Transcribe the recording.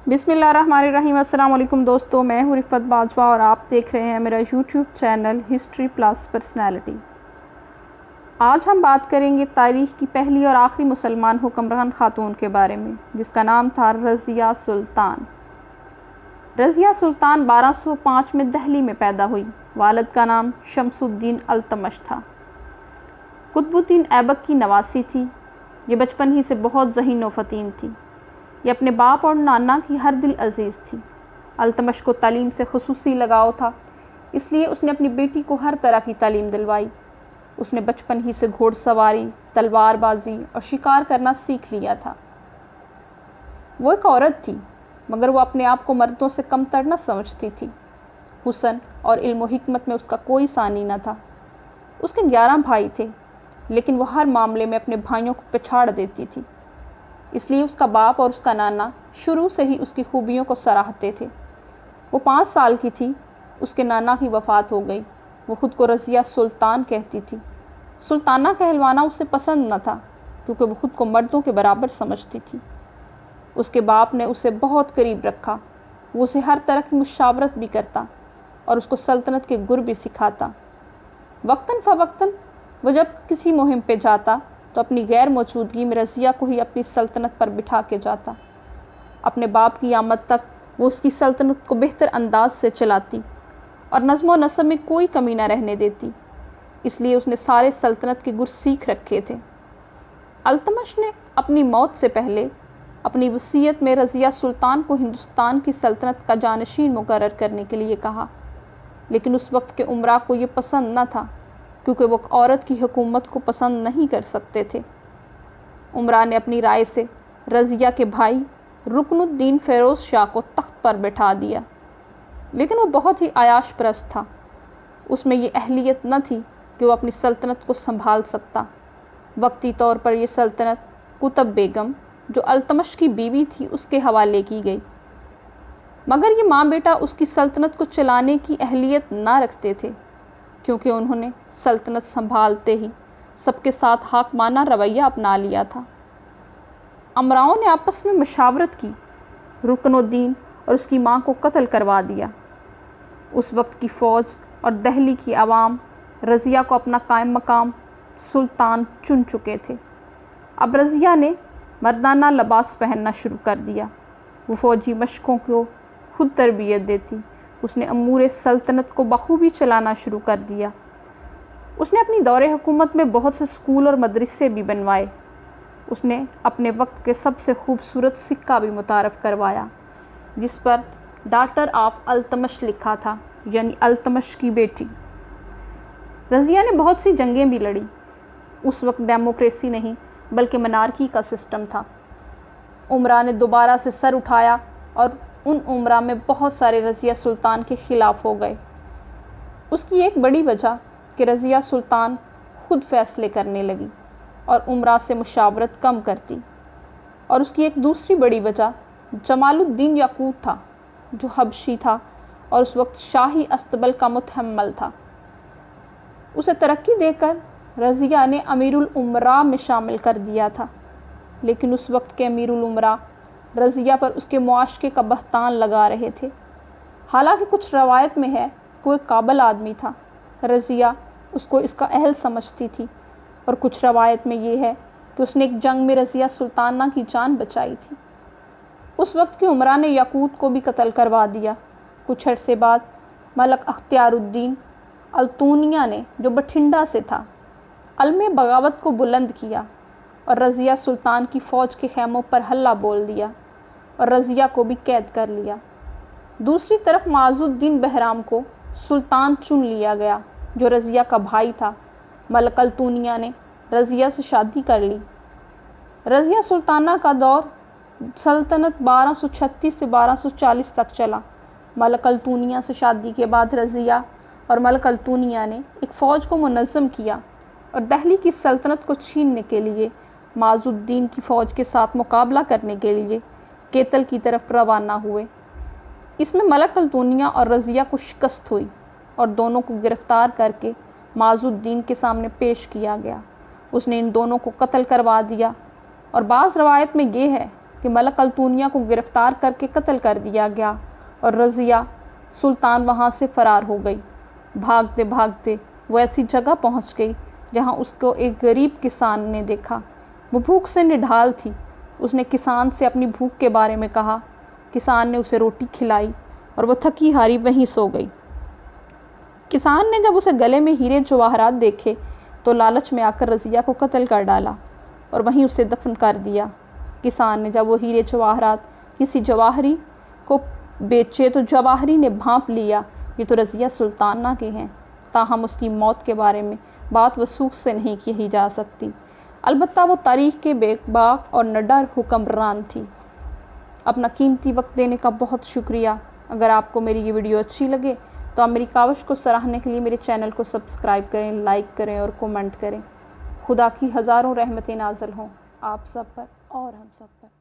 बिस्मिल्लाहिर्रहमानिर्रहीम। अस्सलाम वालेकुम दोस्तों, मैं हूँ रिफ़त बाजवा और आप देख रहे हैं मेरा YouTube channel history plus personality. आज हम बात करेंगे तारीख़ की पहली और आखिरी मुसलमान हुक्मरान ख़ातून के बारे में, जिसका नाम था रज़िया सुल्तान। रज़िया सुल्तान 1205 में दिल्ली में पैदा हुई। वालिद का नाम शमसुद्दीन अल्तमश था। कुतुबुद्दीन ऐबक की नवासी थी। ये बचपन ही से बहुत ज़हीन व फ़तीन थी। ये अपने बाप और नाना की हर दिल अजीज़ थी। अल्तमश को तालीम से ख़ुसूसी लगाव था, इसलिए उसने अपनी बेटी को हर तरह की तालीम दिलवाई। उसने बचपन ही से घोड़सवारी, तलवारबाजी और शिकार करना सीख लिया था। वो एक औरत थी, मगर वो अपने आप को मर्दों से कमतर न समझती थी। हुस्न और इल्म व हिकमत में उसका कोई सानी न था। उसके 11 भाई थे, लेकिन वो हर मामले में अपने भाइयों को पछाड़ देती थी। इसलिए उसका बाप और उसका नाना शुरू से ही उसकी खूबियों को सराहते थे। वो 5 साल की थी, उसके नाना की वफ़ात हो गई। वो ख़ुद को रज़िया सुल्तान कहती थी। सुल्ताना कहलवाना उसे पसंद न था, क्योंकि वो ख़ुद को मर्दों के बराबर समझती थी। उसके बाप ने उसे बहुत करीब रखा। वो उसे हर तरह की मुशावरत भी करता और उसको सल्तनत के गुर भी सिखाता। वक्तन फ़वक्तन वो जब किसी मुहिम पे जाता तो अपनी गैर मौजूदगी में रज़िया को ही अपनी सल्तनत पर बिठा के जाता। अपने बाप की आमद तक वो उसकी सल्तनत को बेहतर अंदाज से चलाती और नज़्म व नसब में कोई कमी न रहने देती। इसलिए उसने सारे सल्तनत के गुर सीख रखे थे। अल्तमश ने अपनी मौत से पहले अपनी वसीयत में रज़िया सुल्तान को हिंदुस्तान की सल्तनत का जानशीन मुकर्रर करने के लिए कहा, लेकिन उस वक्त के उमरा को ये पसंद न था, क्योंकि वो औरत की हुकूमत को पसंद नहीं कर सकते थे। उमरा ने अपनी राय से रज़िया के भाई रुकनुद्दीन फ़िरोज़ शाह को तख्त पर बैठा दिया, लेकिन वो बहुत ही आयाश परस्त था। उसमें ये अहलियत न थी कि वो अपनी सल्तनत को संभाल सकता। वक्ती तौर पर यह सल्तनत कुतुब बेगम, जो अल्तमश की बीवी थी, उसके हवाले की गई। मगर ये माँ बेटा उसकी सल्तनत को चलाने की अहलियत ना रखते थे, क्योंकि उन्होंने सल्तनत संभालते ही सबके साथ हाकमाना रवैया अपना लिया था। अमराओं ने आपस में मशावरत की। रुकनुद्दीन और उसकी माँ को कत्ल करवा दिया। उस वक्त की फ़ौज और दिल्ली की आवाम रज़िया को अपना कायम मकाम सुल्तान चुन चुके थे। अब रज़िया ने मर्दाना लिबास पहनना शुरू कर दिया। वो फ़ौजी मशकों को खुद तरबियत देती। उसने अमूर सल्तनत को बखूबी चलाना शुरू कर दिया। उसने अपनी दौरे हुकूमत में बहुत से स्कूल और मदरसे भी बनवाए। उसने अपने वक्त के सबसे खूबसूरत सिक्का भी मुतारफ़ करवाया, जिस पर डॉटर ऑफ अल्तमश लिखा था, यानी अल्तमश की बेटी। रज़िया ने बहुत सी जंगें भी लड़ी। उस वक्त डेमोक्रेसी नहीं, बल्कि मनार्की का सिस्टम था। उमरा ने दोबारा से सर उठाया और उन उमरा में बहुत सारे रज़िया सुल्तान के ख़िलाफ़ हो गए। उसकी एक बड़ी वजह कि रज़िया सुल्तान खुद फ़ैसले करने लगी और उमरा से मुशावरत कम करती, और उसकी एक दूसरी बड़ी वजह जमालुद्दीन याकूत था, जो हबशी था और उस वक्त शाही अस्तबल का मुतहम्मल था। उसे तरक्की देकर रज़िया ने अमीरुल उमरा में शामिल कर दिया था, लेकिन उस वक्त के अमीरुल उमरा रज़िया पर उसके मुआशके का बहतान लगा रहे थे। हालांकि कुछ रवायत में है कि वो एक काबिल आदमी था। रज़िया उसको इसका अहल समझती थी, और कुछ रवायत में ये है कि उसने एक जंग में रज़िया सुल्ताना की जान बचाई थी। उस वक्त के उमरा ने याकूत को भी कत्ल करवा दिया। कुछ अरसे बाद मलक अख्तियारुद्दीन अल्तूनिया ने, जो बठिंडा से था, अलमे बगावत को बुलंद किया और रज़िया सुल्तान की फ़ौज के खैमों पर हल्ला बोल दिया और रज़िया को भी कैद कर लिया। दूसरी तरफ माज़ुद्दीन बहराम को सुल्तान चुन लिया गया, जो रज़िया का भाई था। मलक अल्तूनिया ने रज़िया से शादी कर ली। रज़िया सुल्ताना का दौर सल्तनत 1236 से 1240 तक चला। मलक अल्तूनिया से शादी के बाद रज़िया और मलक अल्तूनिया ने एक फ़ौज को मुनज़्ज़म किया और दिल्ली की सल्तनत को छीनने के लिए माज़ुद्दीन की फ़ौज के साथ मुकाबला करने के लिए केतल की तरफ रवाना हुए। इसमें मलक अल्तूनिया और रज़िया को शिकस्त हुई और दोनों को गिरफ़्तार करके माज़ुद्दीन के सामने पेश किया गया। उसने इन दोनों को कत्ल करवा दिया, और बाज़ रवायत में ये है کہ ملک التونیہ کو گرفتار کر کے قتل کر دیا گیا اور رضیہ سلطان وہاں سے فرار ہو گئی۔ بھاگتے بھاگتے وہ ایسی جگہ پہنچ گئی جہاں اس کو ایک غریب کسان نے دیکھا۔ وہ بھوک سے نڈھال تھی۔ اس نے کسان سے اپنی بھوک کے بارے میں کہا۔ کسان نے اسے روٹی کھلائی اور وہ تھکی ہاری وہیں سو گئی۔ کسان نے جب اسے گلے میں ہیرے جواہرات دیکھے تو لالچ میں آ کر رضیہ کو قتل کر ڈالا اور وہیں اسے دفن کر دیا۔ کسان نے جب وہ ہیرے جواہرات کسی جواہری کو بیچے تو جواہری نے بھانپ لیا یہ تو رضیہ سلطانہ کے ہیں، تاہم اس کی موت کے بارے میں بات وثوق سے نہیں کہی جا سکتی۔ البتہ وہ تاریخ کے بے باک اور نڈر حکمران تھی۔ اپنا قیمتی وقت دینے کا بہت شکریہ۔ اگر آپ کو میری یہ ویڈیو اچھی لگے تو آپ میری کاوش کو سراہنے کے لیے میرے چینل کو سبسکرائب کریں، لائک کریں اور کومنٹ کریں۔ خدا کی ہزاروں رحمتیں نازل ہوں آپ سب پر اور ہم سب پر۔